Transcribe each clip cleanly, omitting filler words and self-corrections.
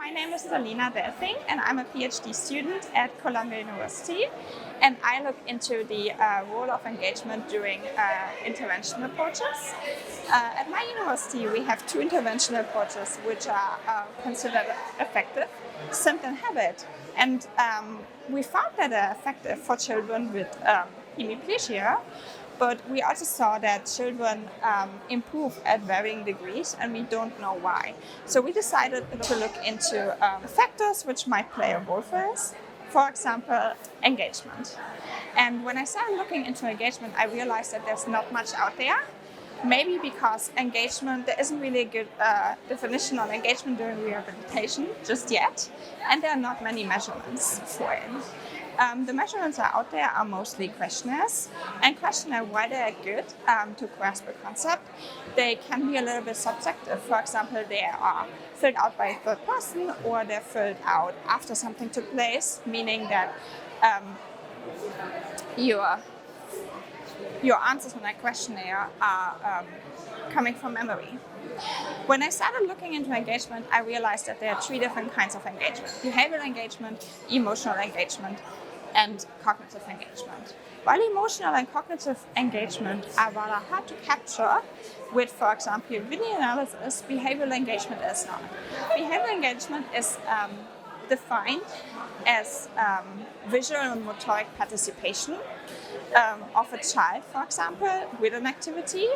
My name is Salina Delfing, and I'm a PhD student at Columbia University. And I look into the role of engagement during intervention approaches. At my university, we have two intervention approaches which are considered effective: SIMT and habit. And we found that they're effective for children with hemiplegia. But we also saw that children improve at varying degrees, and we don't know why. So we decided to look into factors which might play a role for us. For example, engagement. And when I started looking into engagement, I realized that there's not much out there. Maybe because engagement, there isn't really a good definition of engagement during rehabilitation just yet, and there are not many measurements for it. The measurements are out there are mostly questionnaires, and questionnaires, while they are good to grasp a concept, they can be a little bit subjective. For example, they are filled out by a third person, or they're filled out after something took place, meaning that your answers on that questionnaire are coming from memory. When I started looking into engagement, I realized that there are three different kinds of engagement: behavioral engagement, emotional engagement, and cognitive engagement. While emotional and cognitive engagement are rather hard to capture with, for example, video analysis, behavioral engagement is not. Behavioral engagement is defined as visual and motoric participation of a child, for example, with an activity.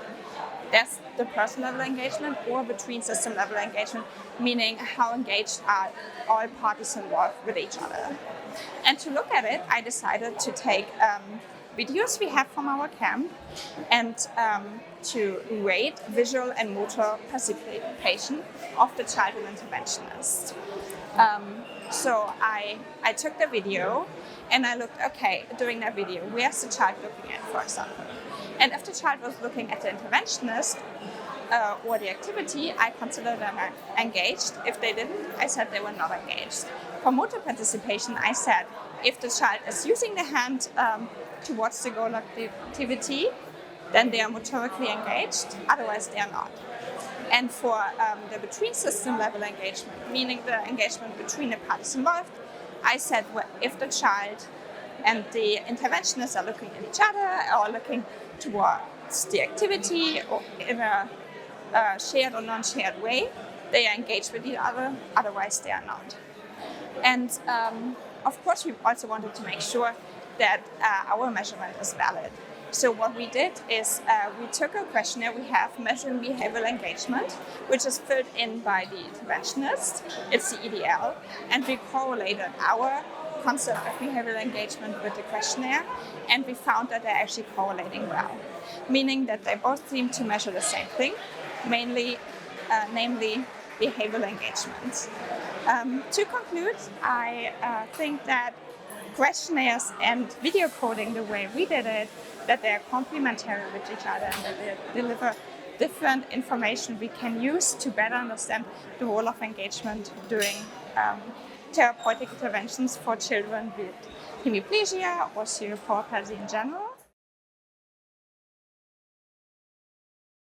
That's the person level engagement, or between system level engagement, meaning how engaged are all parties involved with each other. And to look at it, I decided to take videos we have from our camp and to rate visual and motor participation of the child and interventionist. So I took the video and I looked, okay, during that video, where's the child looking at, for example? And if the child was looking at the interventionist or the activity, I considered them engaged. If they didn't, I said they were not engaged. For motor participation, I said if the child is using the hand towards the goal activity, then they are motorically engaged, otherwise they are not. And for the between system level engagement, meaning the engagement between the parties involved, I said if the child and the interventionist are looking at each other or looking towards the activity or in a shared or non-shared way, they are engaged with each other, otherwise they are not. And of course, we also wanted to make sure that our measurement is valid. So what we did is we took a questionnaire we have measuring behavioral engagement, which is filled in by the interventionist. It's the EDL, and we correlated our concept of behavioral engagement with the questionnaire, and we found that they're actually correlating well, meaning that they both seem to measure the same thing, namely behavioral engagement. To conclude, I think that questionnaires and video coding, the way we did it, that they are complementary with each other and that they deliver different information we can use to better understand the role of engagement during therapeutic interventions for children with hemiplegia or cerebral palsy in general.